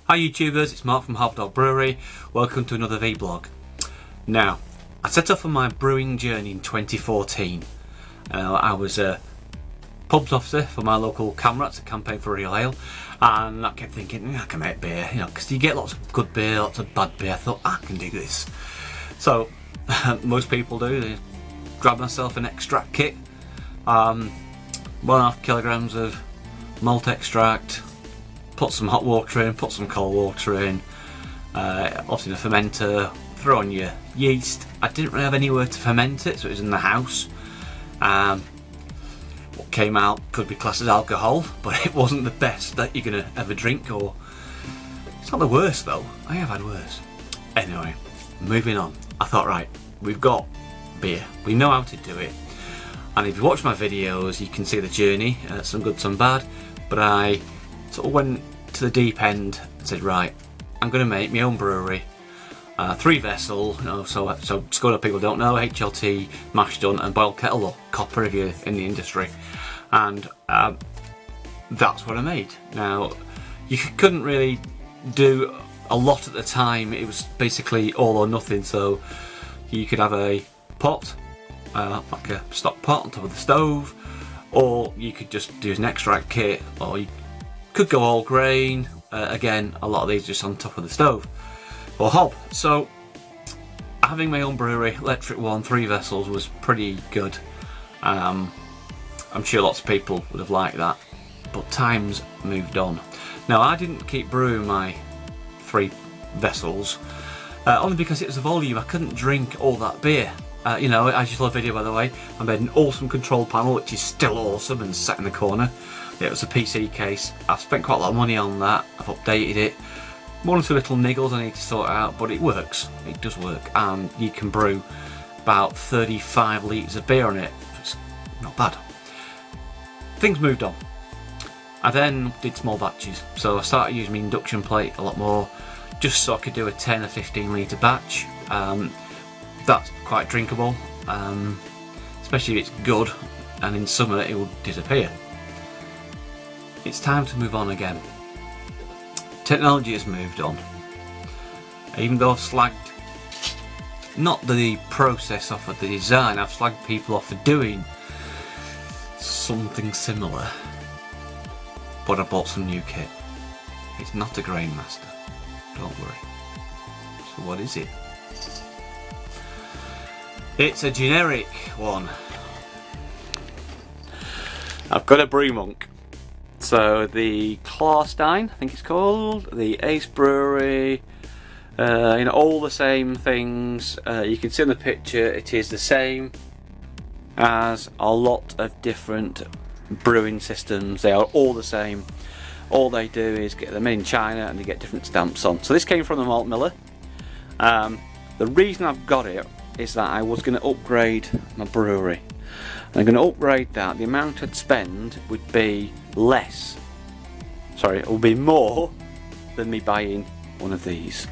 Hi YouTubers, it's Mark from Brewery. Welcome to another vlog. Now, I set off on my brewing journey in 2014. I was a pubs officer for my local Camrats, a campaign for real ale, and I kept thinking, I can make beer, because you get lots of good beer, lots of bad beer. I thought, I can do this. So, most people do. They grab myself an extract kit, 1.5 kilograms of malt extract, put some hot water in, put some cold water in, obviously the fermenter, throw on your yeast. I didn't really have anywhere to ferment it, so it was in the house. What came out could be classed as alcohol, but it wasn't the best that you're going to ever drink, or it's not the worst though. I have had worse. Anyway, moving on. I thought, right, we've got beer, we know how to do it, and if you watch my videos you can see the journey, some good, some bad, but I sort of went to the deep end and said, right, I'm going to make my own brewery, 3 vessel, so Skoda people don't know, HLT, mash tun and boiled kettle, or copper if you're in the industry, and that's what I made. Now, you couldn't really do a lot at the time. It was basically all or nothing, so you could have a pot, like a stock pot on top of the stove, or you could just do an extract kit, or you could go all grain. Again, a lot of these just on top of the stove or hob. So having my own brewery, electric one, 3 vessels, was pretty good. I'm sure lots of people would have liked that, but times moved on. Now, I didn't keep brewing my 3 vessels, only because it was the volume. I couldn't drink all that beer. As you saw the video, by the way, I made an awesome control panel, which is still awesome and sat in the corner. It was a PC case. I've spent quite a lot of money on that. I've updated it. One or two little niggles I need to sort out, but it works. It does work, and you can brew about 35 litres of beer on it. It's not bad. Things moved on. I then did small batches, so I started using my induction plate a lot more, just so I could do a 10 or 15 litre batch. That's quite drinkable, especially if it's good, and in summer it will disappear. It's time to move on again. Technology has moved on. Even though I've slagged not the process off of the design, I've slagged people off for doing something similar. But I bought some new kit. It's not a Grainmaster, don't worry. So what is it? It's a generic one. I've got a Brew Monk. So the Klarstein, I think it's called, the Ace Brewery, all the same things. You can see in the picture it is the same as a lot of different brewing systems. They are all the same. All they do is get them in China and they get different stamps on. So this came from the malt miller. The reason I've got it is that I was going to upgrade my brewery. I'm going to upgrade that. The amount I'd spend would be less. Sorry, it will be more than me buying one of these.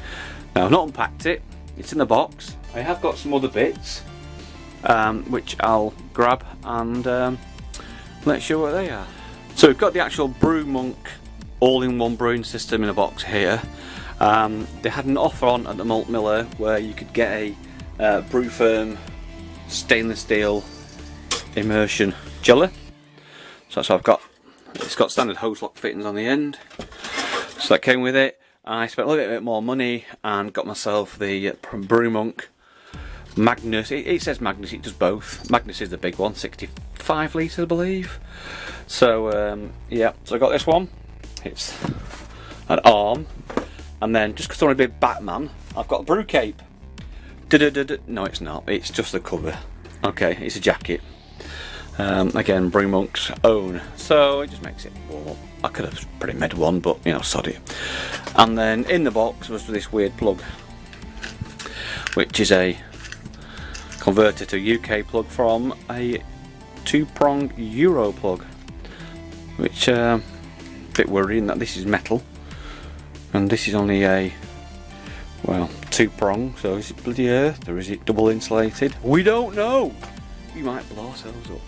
Now, I've not unpacked it. It's in the box. I have got some other bits, which I'll grab and let's show what they are. So we've got the actual Brew Monk all-in-one brewing system in a box here. They had an offer on at the malt miller where you could get a Brew Firm stainless steel immersion chiller. So that's what I've got. It's got standard hose lock fittings on the end, so that came with it. I spent a little bit more money and got myself the Brew Monk Magnus. It says Magnus, it does both. Magnus is the big one, 65 litres I believe. So yeah, so I got this one. It's an arm, and then just because I want to be Batman, I've got a brew cape. No, it's not. It's just the cover. Okay, it's a jacket. Again, Brew Monk's own, so it just makes it, well, I could have pretty made one, but sod it. And then in the box was this weird plug, which is a converter to UK plug from a 2-prong Euro plug, which a bit worrying that this is metal and this is only a, well, 2-prong. So is it bloody earth or is it double insulated? We don't know. We might blow ourselves up.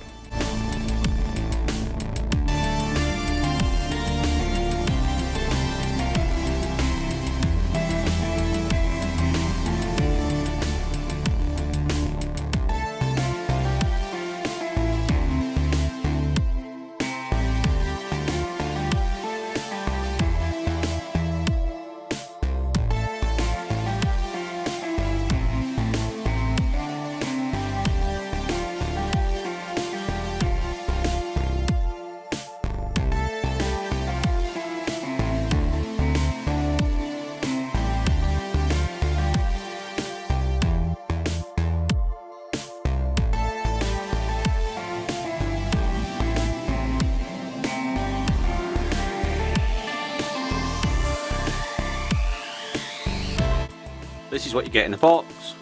this is what you get in the box.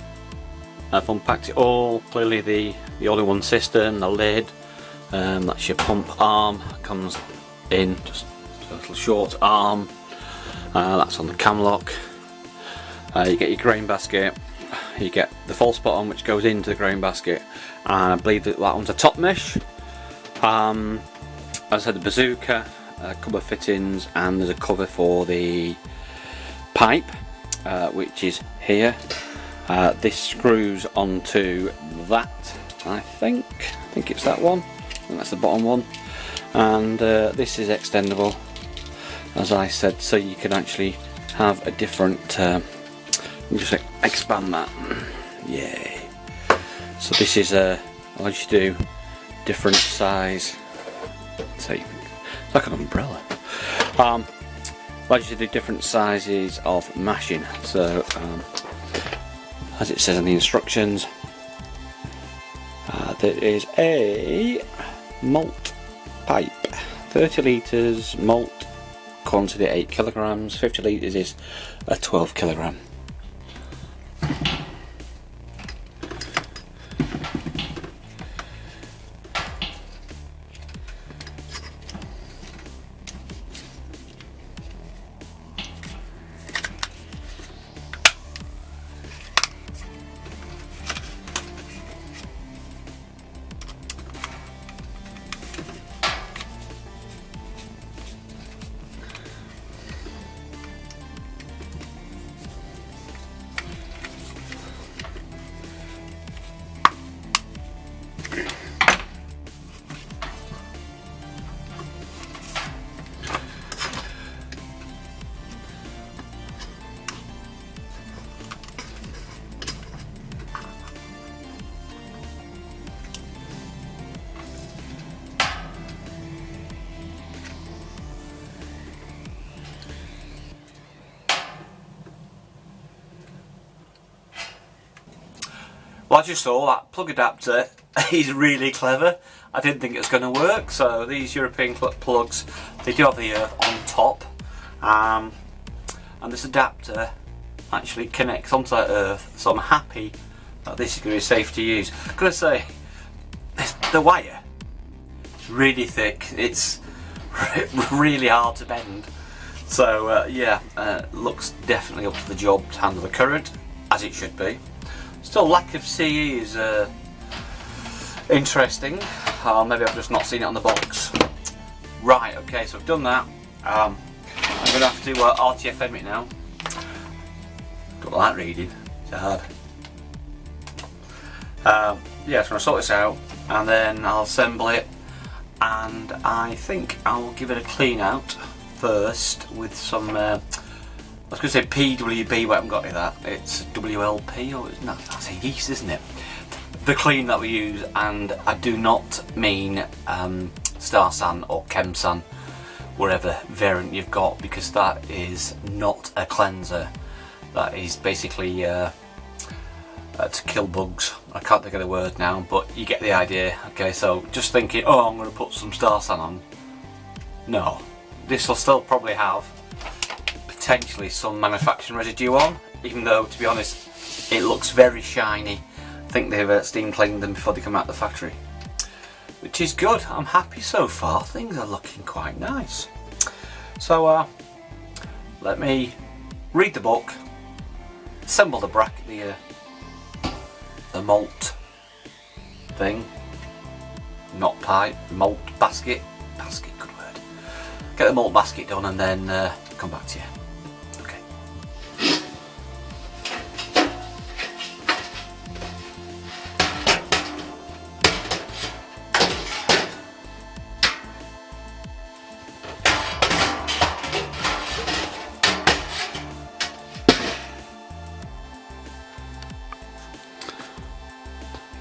I've unpacked it all. Clearly the all-in-one system, the lid, that's your pump arm, comes in just a little short arm. That's on the cam lock. You get your grain basket, you get the false bottom which goes into the grain basket, and I believe that one's a top mesh. As I said, the bazooka, a couple of fittings, and there's a cover for the pipe, which is here. This screws onto that, I think it's that one, and that's the bottom one, and this is extendable, as I said, so you can actually have a different, just expand that, yay. So this is allows you to do different size, see, it's like an umbrella, allows you to do different sizes of mashing. So as it says in the instructions, there is a malt pipe, 30 litres malt quantity 8 kilograms, 50 litres is a 12 kilogram. Well, as you saw, that plug adapter is really clever. I didn't think it was going to work. So these European plugs, they do have the earth on top, and this adapter actually connects onto that earth. So I'm happy that this is going to be safe to use. I've got to say, the wire is really thick. It's really hard to bend. So yeah, looks definitely up to the job to handle the current, as it should be. Still, lack of CE is interesting. Maybe I've just not seen it on the box. Right, okay, so I've done that. I'm going to have to RTFM it now. Don't like reading, it's hard. Yeah, so I'm going to sort this out, and then I'll assemble it, and I think I'll give it a clean out first with some I was going to say PWB, but I haven't got any of that. It's WLP, or no, that's a yeast, isn't it? The clean that we use, and I do not mean Star San or Chem San, whatever variant you've got, because that is not a cleanser. That is basically to kill bugs. I can't think of the word now, but you get the idea. Okay, so just thinking, oh, I'm going to put some Star San on. No, this will still probably have potentially some manufacturing residue on, even though, to be honest, it looks very shiny. I think they've steam cleaned them before they come out of the factory, which is good. I'm happy so far. Things are looking quite nice. So let me read the book, assemble the bracket, the malt thing, not pipe, malt basket, good word. Get the malt basket done, and then come back to you.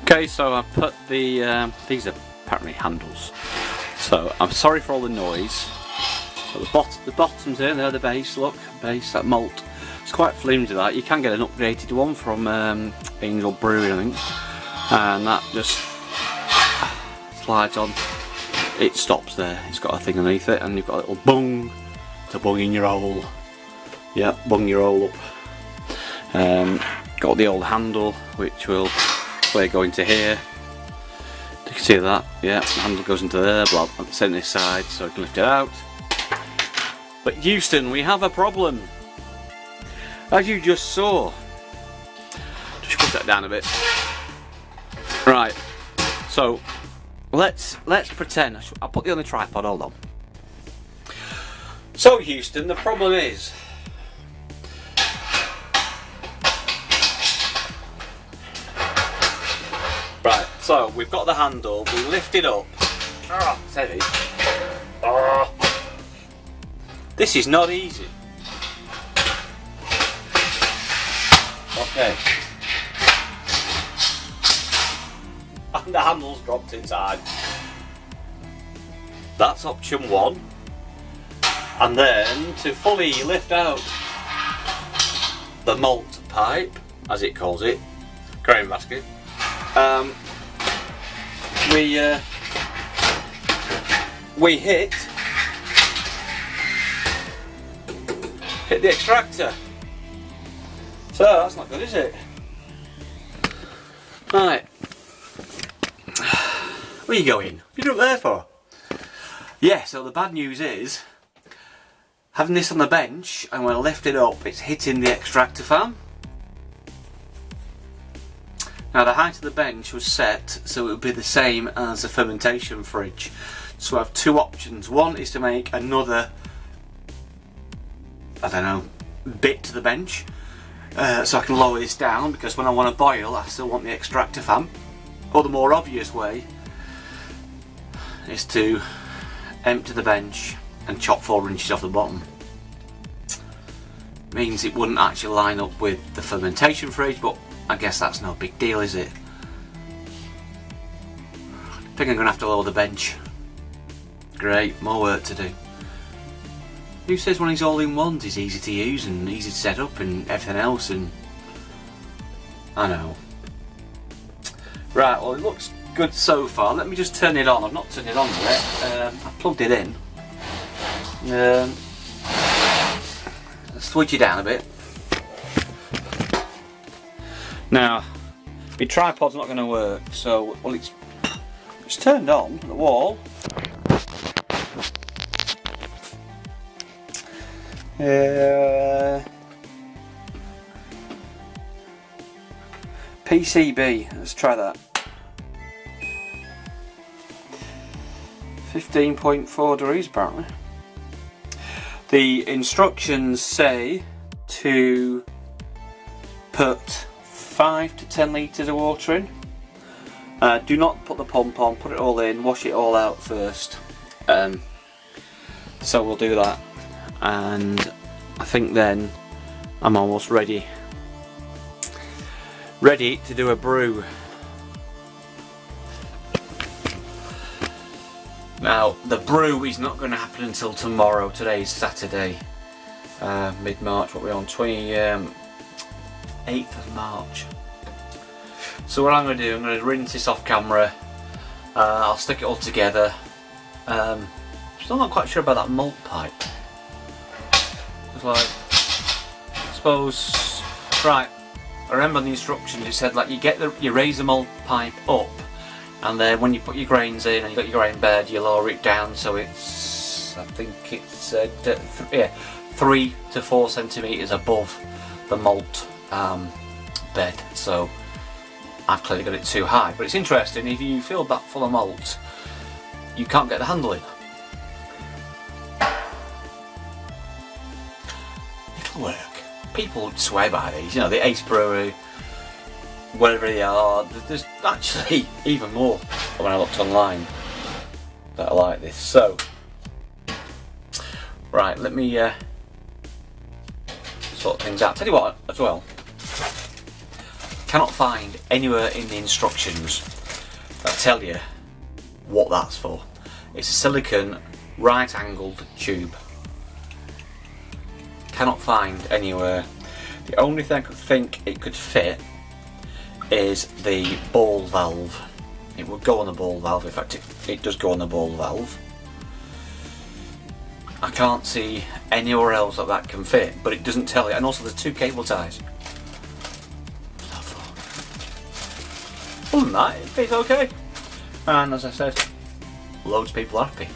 Okay, so I put the, these are apparently handles, so I'm sorry for all the noise. But the bottoms here, they're the base, look, that malt. It's quite flimsy that. You can get an upgraded one from Angel Brewery, I think, and that just slides on. It stops there, it's got a thing underneath it, and you've got a little bung to bung in your hole. Yeah, bung your hole up. Got the old handle which will go into here. You can see that, yeah, the handle goes into there, blah, set this side so I can lift it out. But Houston, we have a problem. As you just saw. Just put that down a bit. Right, so let's pretend, I'll put you on the tripod, hold on. So Houston, the problem is, right, so we've got the handle, we lift it up. Oh, it's heavy. Oh. This is not easy. Okay. And the handle's dropped inside. That's option one. And then to fully lift out the malt pipe, as it calls it, grain basket, we hit the extractor. So that's not good, is it? Right. Where are you going? What are you up there for? Yeah, so the bad news is, having this on the bench, and when I lift it up, it's hitting the extractor fan. Now the height of the bench was set so it would be the same as the fermentation fridge. So I have two options. One is to make another, I don't know, bit to the bench, so I can lower this down, because when I want to boil I still want the extractor fan. Or the more obvious way is to empty the bench and chop 4 inches off the bottom. Means it wouldn't actually line up with the fermentation fridge, but I guess that's no big deal, is it? I think I'm going to have to lower the bench. Great, more work to do. Who says one of these all-in-ones is easy to use and easy to set up and everything else? And I know. Right, well it looks good so far. Let me just turn it on. I've not turned it on yet. I plugged it in. Switch it down a bit. Now, my tripod's not going to work, so well it's turned on the wall. PCB, let's try that. 15.4 degrees apparently. The instructions say to put 5 to 10 litres of water in. Do not put the pump on, put it all in, wash it all out first. So we'll do that, and I think then I'm almost ready to do a brew. Now the brew is not going to happen until tomorrow. Today's Saturday, mid-March. What we're on, 28th of March. So what I'm going to do, I'm going to rinse this off camera. I'll stick it all together. Still not quite sure about that malt pipe. It's like, I suppose, right. I remember on the instructions it said like you raise the malt pipe up, and then when you put your grains in and you got your grain bed, you lower it down so it's, I think it's 3 to 4 centimeters above the malt bed. So I've clearly got it too high. But it's interesting, if you fill that full of malt, you can't get the handle in. It'll work. People swear by these, you know, the Ace Brewery, whatever they are. There's actually even more when I looked online that are like this. So, right, let me sort things out. Tell you what, as well, cannot find anywhere in the instructions that tell you what that's for. It's a silicone right-angled tube. Cannot find anywhere. The only thing I could think it could fit is the ball valve. It would go on the ball valve. In fact, it does go on the ball valve. I can't see anywhere else that can fit, but it doesn't tell you. And also there's 2 cable ties. other than that, it's okay. And as I said, loads of people are happy.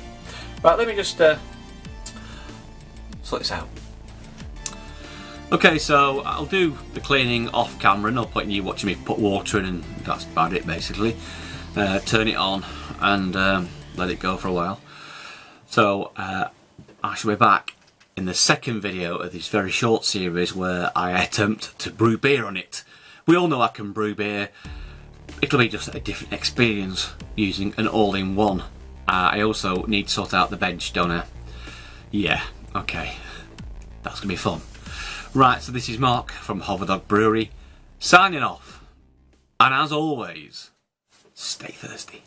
Right, let me just sort this out. Okay, so I'll do the cleaning off camera, no point in you watching me put water in, and that's about it basically. Turn it on and let it go for a while. So I shall be back in the second video of this very short series where I attempt to brew beer on it. We all know I can brew beer. It'll be just a different experience using an all-in-one. I also need to sort out the bench, don't I? Yeah, okay. That's gonna be fun. Right, so this is Mark from Vblog Brewery, signing off. And as always, stay thirsty.